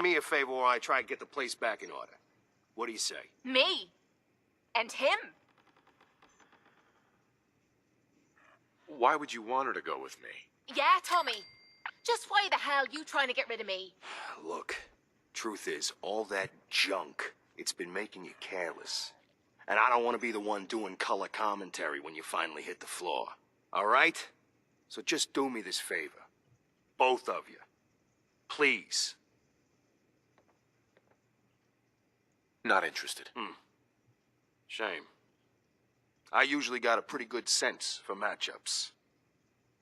me a favor while I try to get the place back in order. What do you say? Me? And him? Why would you want her to go with me? Yeah, Tommy. Just why the hell you trying to get rid of me? Look, truth is, all that junk, it's been making you careless. And I don't want to be the one doing color commentary when you finally hit the floor. All right? So just do me this favor. Both of you. Please. Not interested. Shame. I usually got a pretty good sense for matchups.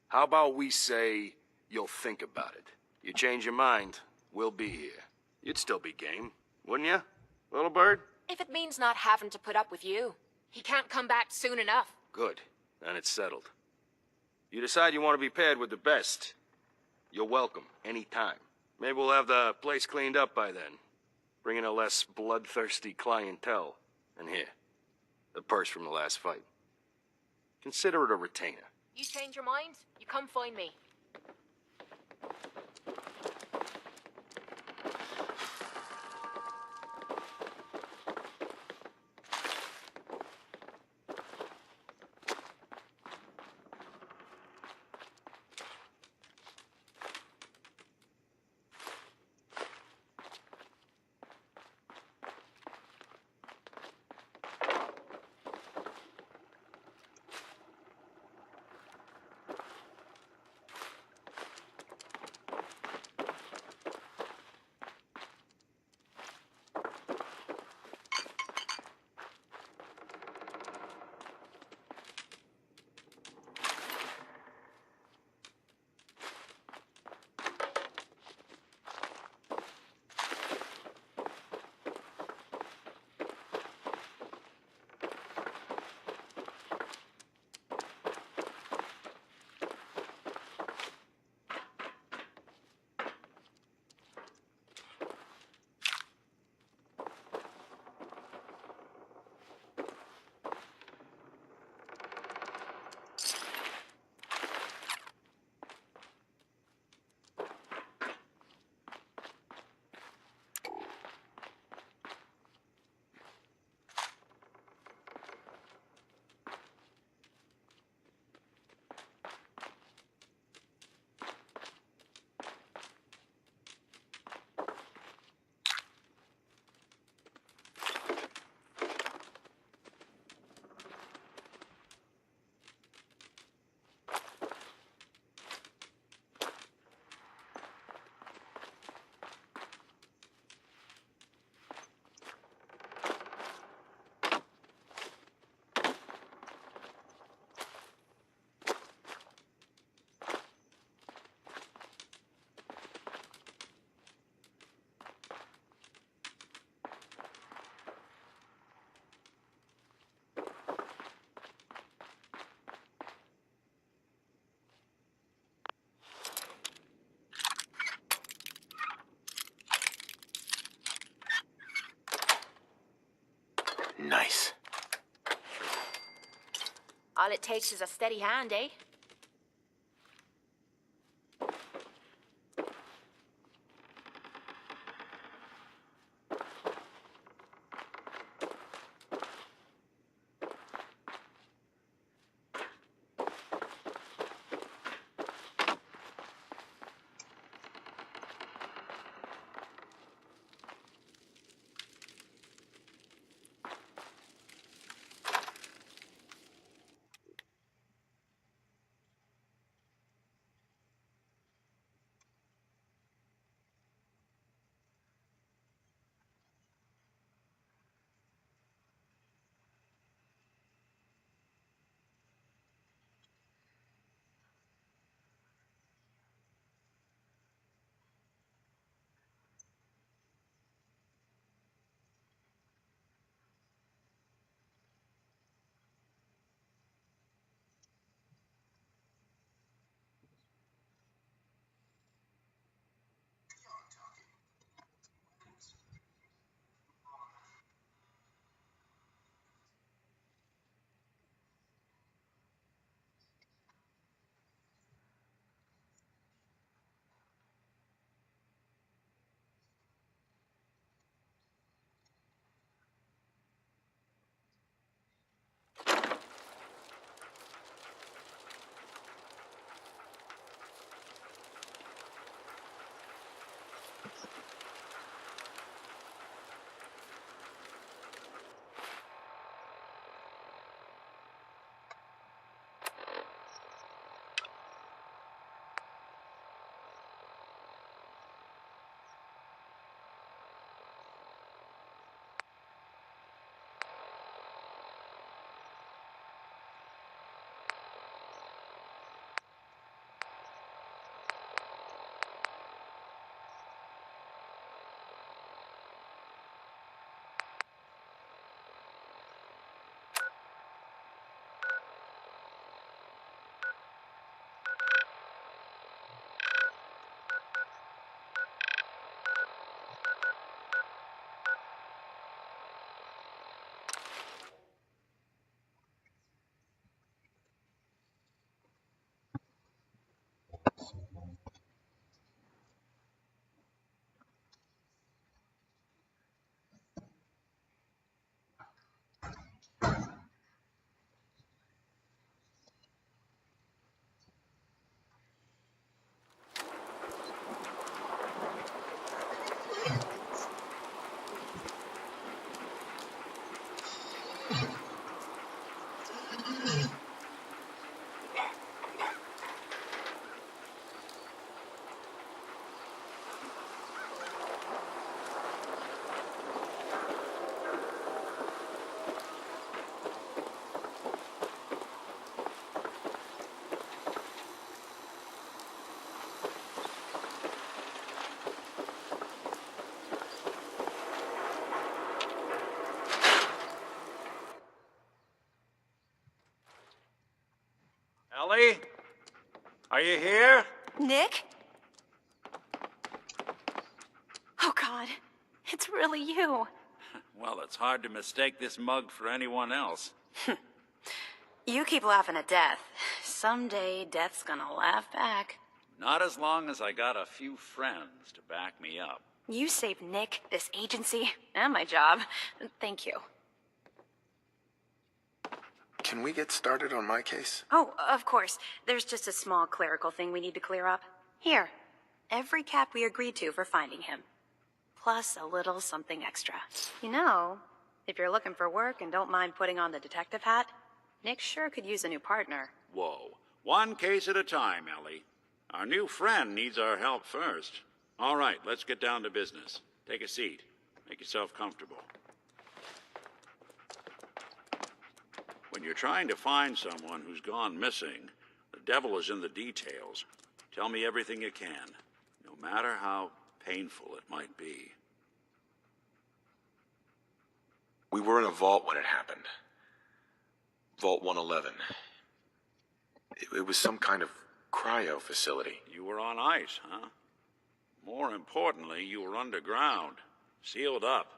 How about we say you'll think about it? You change your mind, we'll be here. You'd still be game, wouldn't you, little bird? If it means not having to put up with you, he can't come back soon enough. Good. Then it's settled. You decide you want to be paired with the best. You're welcome, anytime. Maybe we'll have the place cleaned up by then. Bring in a less bloodthirsty clientele. And here, the purse from the last fight. Consider it a retainer. You change your mind, you come find me. Nice. All it takes is a steady hand, eh? Ellie? Are you here? Nick? Oh, God. It's really you. Well, it's hard to mistake this mug for anyone else. You keep laughing at death. Someday, death's gonna laugh back. Not as long as I got a few friends to back me up. You saved Nick, this agency, and my job. Thank you. Can we get started on my case? Oh, of course. There's just a small clerical thing we need to clear up. Here. Every cap we agreed to for finding him. Plus a little something extra. You know, if you're looking for work and don't mind putting on the detective hat, Nick sure could use a new partner. Whoa. One case at a time, Ellie. Our new friend needs our help first. All right, let's get down to business. Take a seat. Make yourself comfortable. When you're trying to find someone who's gone missing, the devil is in the details. Tell me everything you can, no matter how painful it might be. We were in a vault when it happened. Vault 111. It was some kind of cryo facility. You were on ice, huh? More importantly, you were underground, sealed up.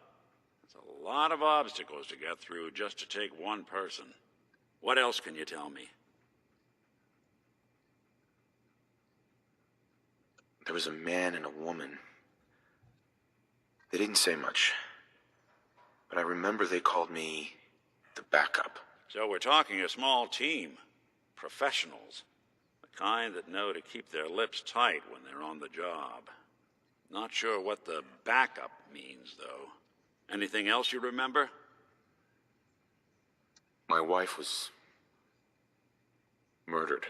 It's a lot of obstacles to get through just to take one person. What else can you tell me? There was a man and a woman. They didn't say much. But I remember they called me the backup. So we're talking a small team. Professionals. The kind that know to keep their lips tight when they're on the job. Not sure what the backup means, though. Anything else you remember? My wife was murdered.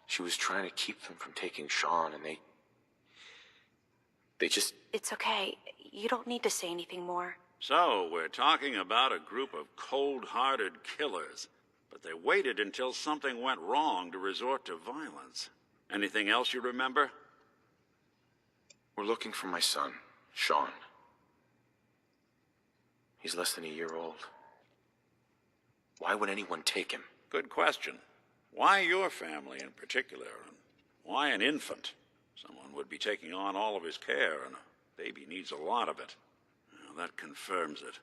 She was trying to keep them from taking Sean, and they just... It's okay. You don't need to say anything more. So, we're talking about a group of cold-hearted killers, but they waited until something went wrong to resort to violence. Anything else you remember? We're looking for my son, Sean. He's less than a year old. Why would anyone take him? Good question. Why your family in particular? And why an infant? Someone would be taking on all of his care, and a baby needs a lot of it. Well, that confirms it.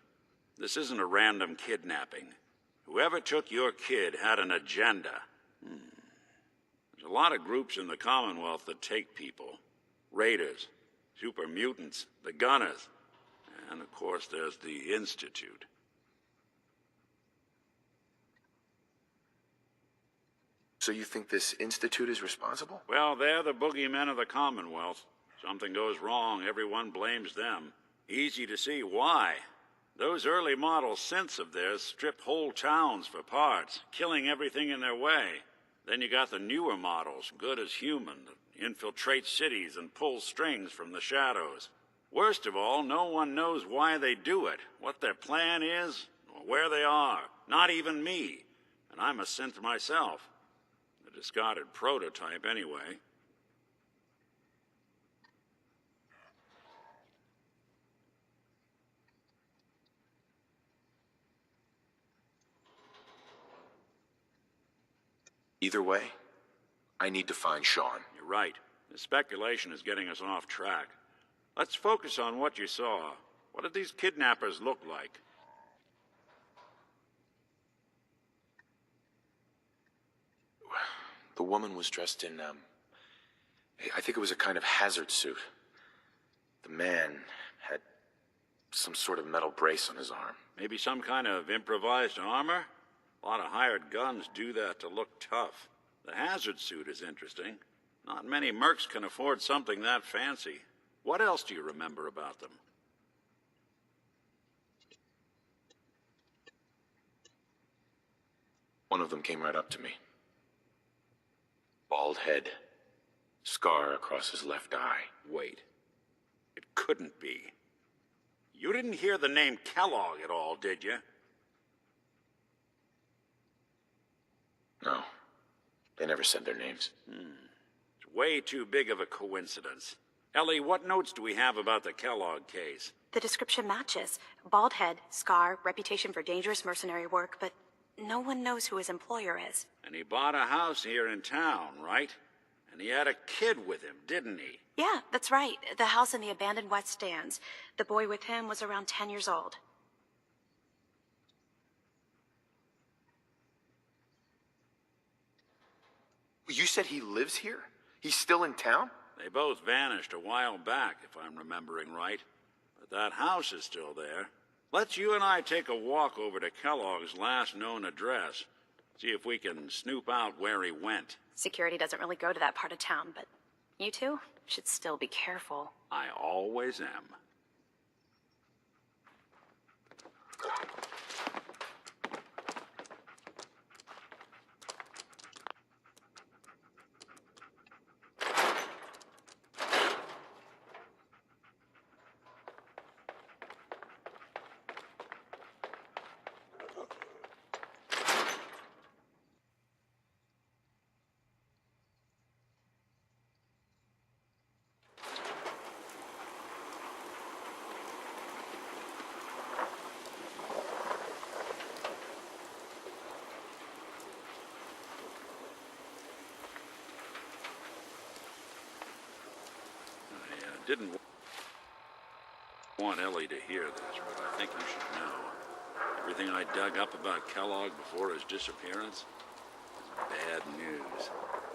This isn't a random kidnapping. Whoever took your kid had an agenda. There's a lot of groups in the Commonwealth that take people. Raiders, super mutants, the Gunners, and of course there's the Institute. So you think this institute is responsible? Well, they're the boogeymen of the Commonwealth. Something goes wrong, everyone blames them. Easy to see why. Those early model synths of theirs strip whole towns for parts, killing everything in their way. Then you got the newer models, good as human, that infiltrate cities and pull strings from the shadows. Worst of all, no one knows why they do it, what their plan is, or where they are. Not even me. And I'm a synth myself. A discarded prototype, anyway. Either way, I need to find Sean. You're right. The speculation is getting us off track. Let's focus on what you saw. What did these kidnappers look like? The woman was dressed in, I think it was a kind of hazard suit. The man had some sort of metal brace on his arm. Maybe some kind of improvised armor? A lot of hired guns do that to look tough. The hazard suit is interesting. Not many mercs can afford something that fancy. What else do you remember about them? One of them came right up to me. Bald head, scar across his left eye. Wait. It couldn't be. You didn't hear the name Kellogg at all, did you? No, they never said their names. It's way too big of a coincidence. Ellie, what notes do we have about the Kellogg case? The description matches. Bald head, scar, reputation for dangerous mercenary work, but no one knows who his employer is. And he bought a house here in town, right? And he had a kid with him, didn't he? Yeah, that's right. The house in the abandoned West Stands. The boy with him was around 10 years old. You said he lives here? He's still in town? They both vanished a while back, if I'm remembering right. But that house is still there. Let's you and I take a walk over to Kellogg's last known address. See if we can snoop out where he went. Security doesn't really go to that part of town, but you two should still be careful. I always am. Didn't want Ellie to hear this, but I think you should know. Everything I dug up about Kellogg before his disappearance is bad news.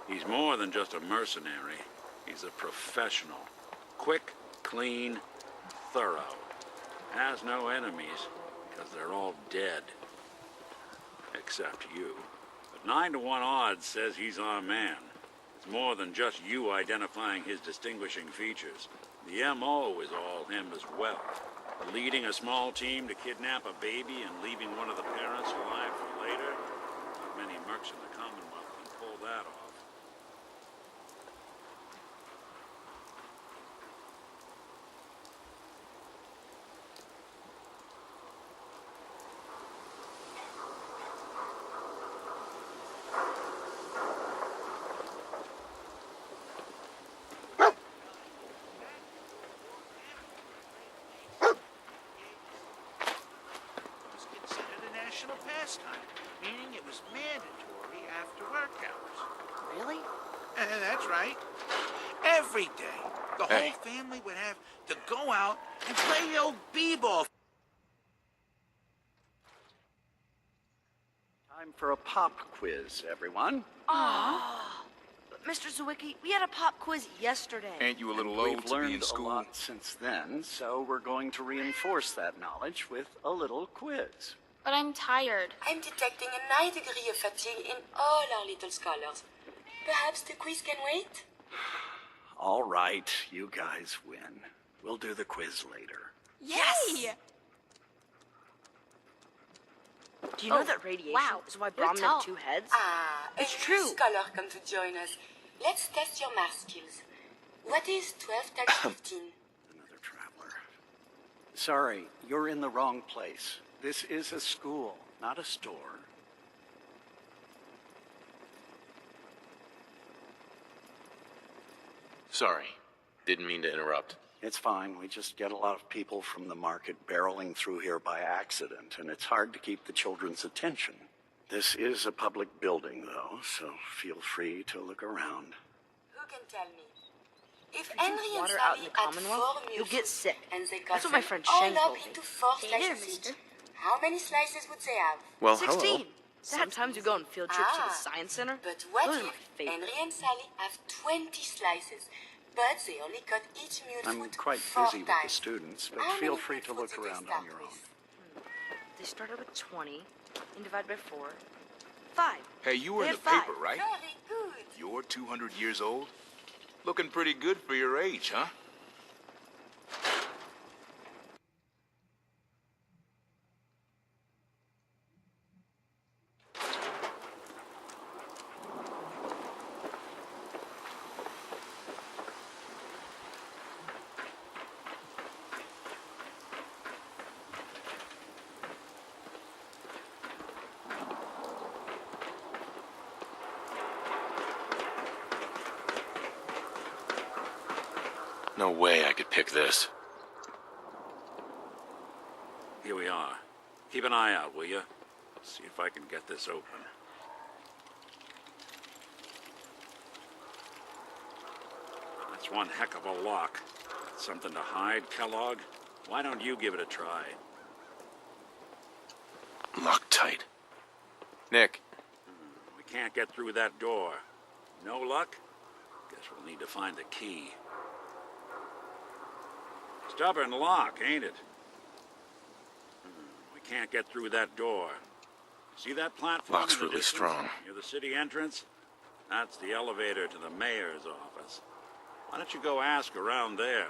He's more than just a mercenary. He's a professional. Quick, clean, thorough. Has no enemies, because they're all dead. Except you. But 9 to 1 odds says he's our man. It's more than just you identifying his distinguishing features. The M.O. is all him as well. Leading a small team to kidnap a baby and leaving one of the parents alive for later. Not many mercs in the Commonwealth can pull that off. National pastime, meaning it was mandatory after work hours. Really? That's right. Every day, the Hey. whole family would have to go out and play the old b-ball. Time for a pop quiz, everyone. Mr. Zwicky, we had a pop quiz yesterday. Ain't you a little We've old to learned be in a school? lot since then, so we're going to reinforce that knowledge with a little quiz. But I'm tired. I'm detecting a high degree of fatigue in all our little scholars. Perhaps the quiz can wait? All right, you guys win. We'll do the quiz later. Yay! Do you know that radiation is why Brahmin tall. have 2 heads? Ah, It's a true. new scholar come to join us. Let's test your math skills. What is 12 times 15? Another traveler. Sorry, you're in the wrong place. This is a school, not a store. Sorry. Didn't mean to interrupt. It's fine. We just get a lot of people from the market barreling through here by accident, and it's hard to keep the children's attention. This is a public building, though, so feel free to look around. Who can tell me? If Drink Henry and water out in Sally the had Commonwealth, 4 you'll meals get sick. and they cut That's what my them friend all Sheng up told me. into 4 Hey there, slices mister. each. How many slices would they have? Well, 16. hello. Sometimes we go on field trips to Ah, the science center. But what Those are my if favorite. Henry and Sally have 20 slices, but they only cut each meal I'm food quite 4 busy with the times? students, but How feel many free to foods look do they around start on your own. with? They started with 20 and divide by 4. 5. Hey, you were They in the had 5. paper, right? Very good. You're 200 years old? Looking pretty good for your age, huh? No way I could pick this. Here we are. Keep an eye out, will you? See if I can get this open. That's one heck of a lock. Something to hide, Kellogg? Why don't you give it a try? Locked tight. Nick, We can't get through that door. No luck? Guess we'll need to find the key. Stubborn lock, ain't it? We can't get through that door. See that platform? Lock's in the really distance, strong. Near the city entrance? That's the elevator to the mayor's office. Why don't you go ask around there?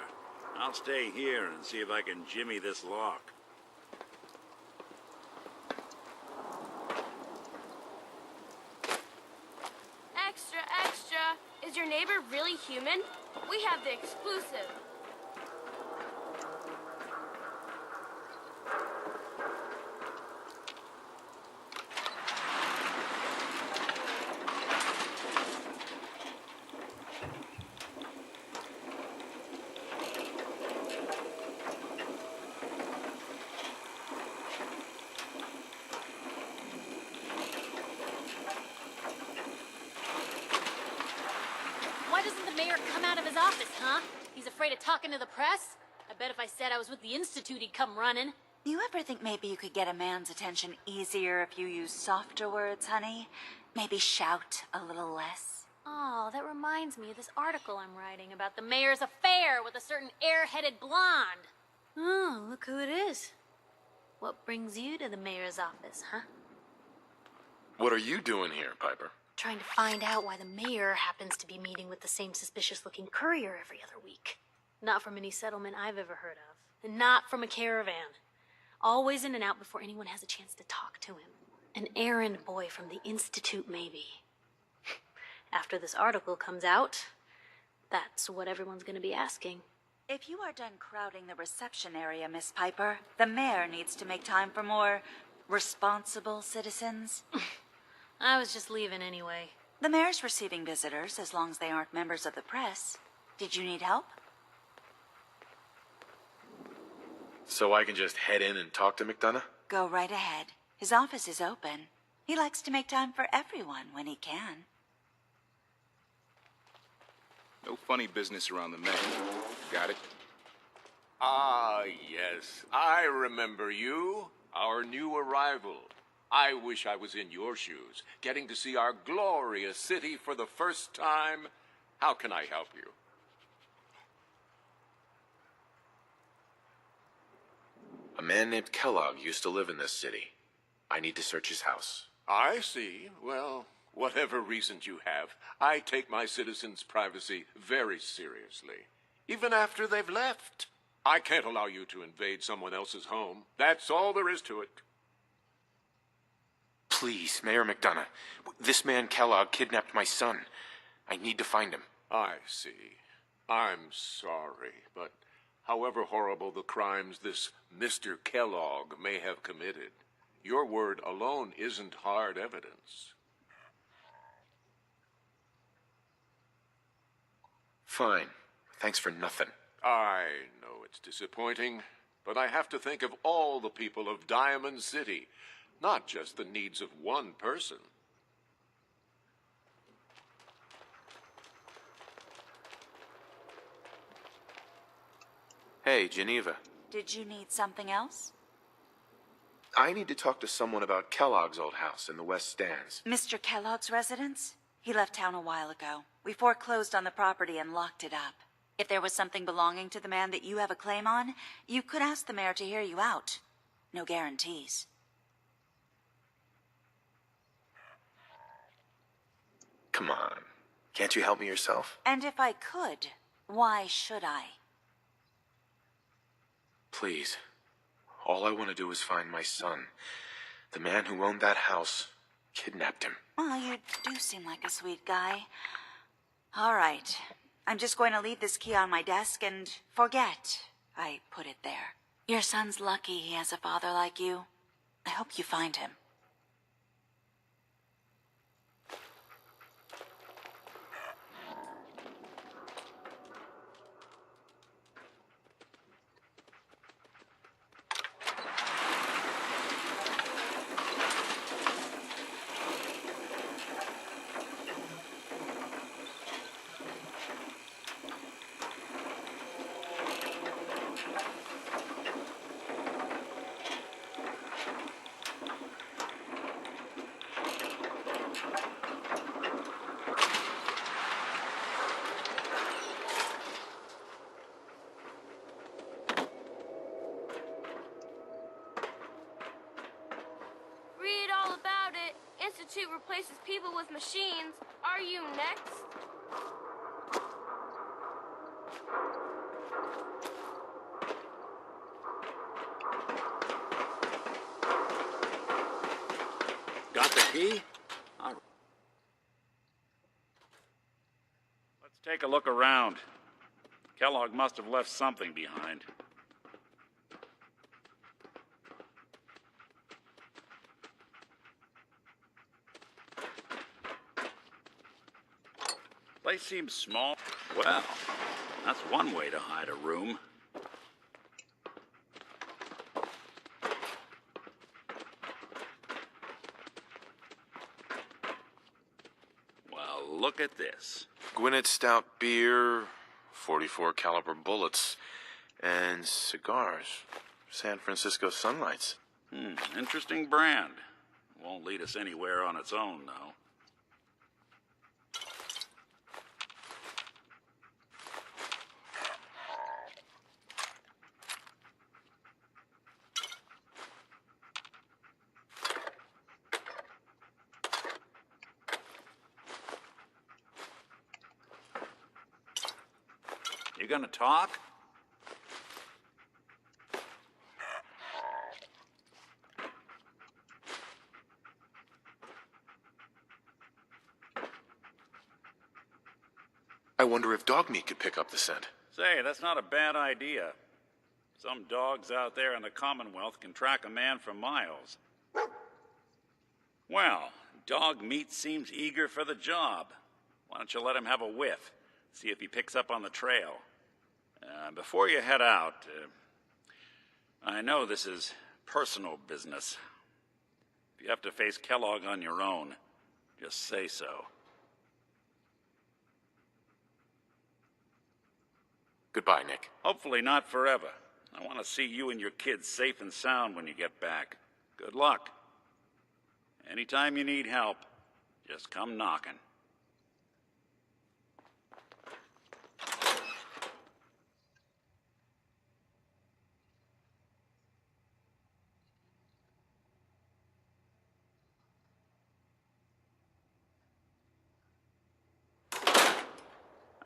I'll stay here and see if I can jimmy this lock. Extra, extra. Is your neighbor really human? We have the exclusive. Why doesn't the mayor come out of his office, huh? He's afraid of talking to the press? I bet if I said I was with the Institute, he'd come running. You ever think maybe you could get a man's attention easier if you use softer words, honey? Maybe shout a little less? Oh, that reminds me of this article I'm writing about the mayor's affair with a certain air-headed blonde. Oh, look who it is. What brings you to the mayor's office, huh? what are you doing here, Piper? Trying to find out why the mayor happens to be meeting with the same suspicious-looking courier every other week. Not from any settlement I've ever heard of. And not from a caravan. Always in and out before anyone has a chance to talk to him. An errand boy from the Institute, maybe. After this article comes out, that's what everyone's gonna be asking. If you are done crowding the reception area, Miss Piper, the mayor needs to make time for more responsible citizens. I was just leaving anyway. The mayor's receiving visitors as long as they aren't members of the press. Did you need help? So I can just head in and talk to McDonough? Go right ahead. His office is open. He likes to make time for everyone when he can. No funny business around the mayor. Got it? Ah, yes. I remember you. Our new arrival. I wish I was in your shoes, getting to see our glorious city for the first time. How can I help you? A man named Kellogg used to live in this city. I need to search his house. I see. Well, whatever reasons you have, I take my citizens' privacy very seriously. Even after they've left. I can't allow you to invade someone else's home. That's all there is to it. Please, Mayor McDonough. This man Kellogg kidnapped my son. I need to find him. I see. I'm sorry, but however horrible the crimes this Mr. Kellogg may have committed, your word alone isn't hard evidence. Fine. Thanks for nothing. I know it's disappointing, but I have to think of all the people of Diamond City, not just the needs of one person. Hey, Geneva. Did you need something else? I need to talk to someone about Kellogg's old house in the West Stands. Mr. Kellogg's residence? He left town a while ago. We foreclosed on the property and locked it up. If there was something belonging to the man that you have a claim on, you could ask the mayor to hear you out. No guarantees. Come on. Can't you help me yourself? And if I could, why should I? Please. All I want to do is find my son. The man who owned that house kidnapped him. Well, you do seem like a sweet guy. All right. I'm just going to leave this key on my desk and forget I put it there. Your son's lucky he has a father like you. I hope you find him. replaces people with machines. Are you next? Got the key? All right. Let's take a look around. Kellogg must have left something behind. Place seems small. Well, that's one way to hide a room. Well, look at this. Gwinnett Stout beer, 44 caliber bullets, and cigars. San Francisco Sunlights. Interesting brand. Won't lead us anywhere on its own, though. You gonna talk? I wonder if dog meat could pick up the scent. Say, that's not a bad idea. Some dogs out there in the Commonwealth can track a man for miles. Well, dog meat seems eager for the job. Why don't you let him have a whiff? See if he picks up on the trail. Before you head out, I know this is personal business. If you have to face Kellogg on your own, just say so. Goodbye, Nick. Hopefully not forever. I want to see you and your kids safe and sound when you get back. Good luck. Anytime you need help, just come knocking.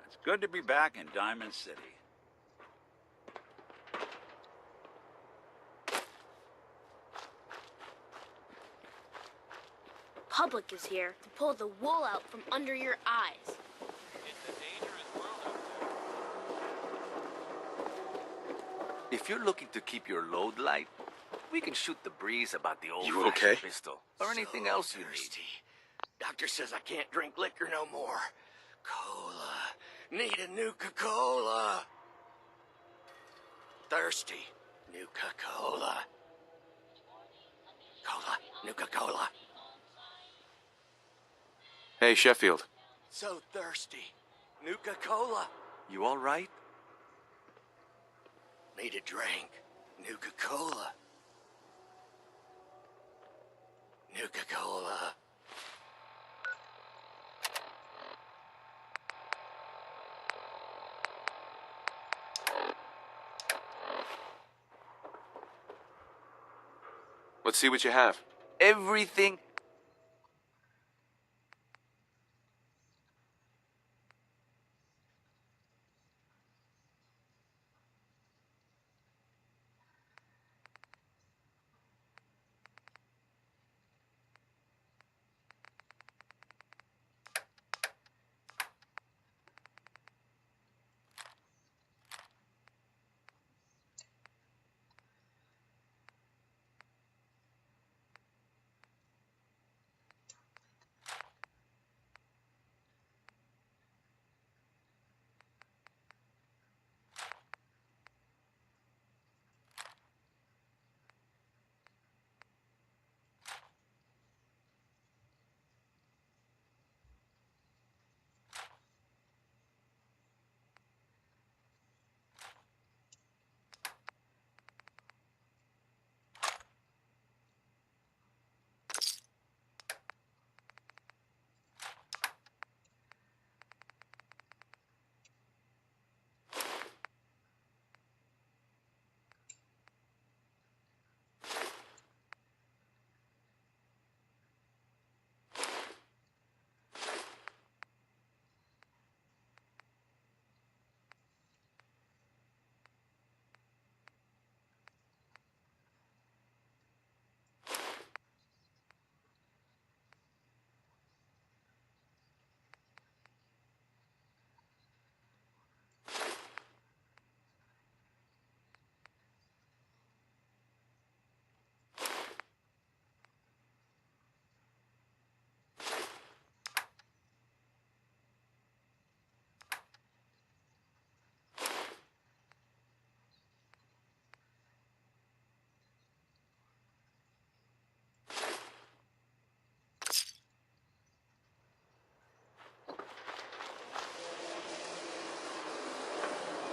It's good to be back in Diamond City. Public is here to pull the wool out from under your eyes. It's a dangerous world out there. If you're looking to keep your load light, we can shoot the breeze about the old You okay? pistol or anything else you need. Doctor says I can't drink liquor no more. Cola. Need a Nuka-Cola. Thirsty. Nuka-Cola. Cola. Nuka-Cola. Hey, Sheffield. So thirsty. Nuka-Cola. You all right? Need a drink. Nuka-Cola. Nuka-Cola. Let's see what you have. Everything.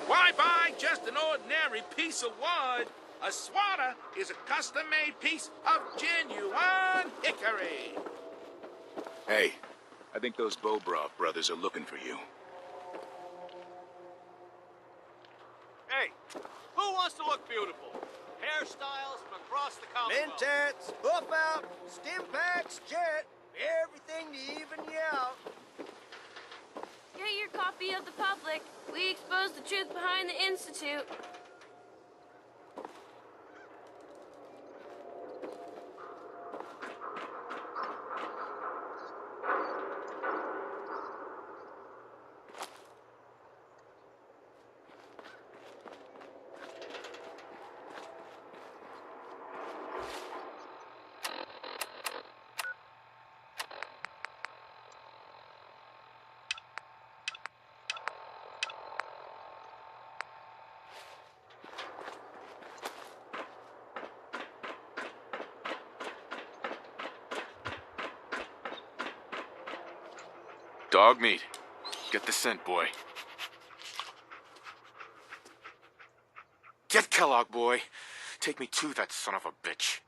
Why buy just an ordinary piece of wood? A swatter is a custom-made piece of genuine hickory. Hey, I think those Bobroff brothers are looking for you. Hey, who wants to look beautiful? Hairstyles from across the Commonwealth. Mentats, hoof out, stim packs, jet, everything to even you out. Get your copy of the public. We expose the truth behind the Institute. Dog meat. Get the scent, boy. Get Kellogg, boy. Take me to that son of a bitch.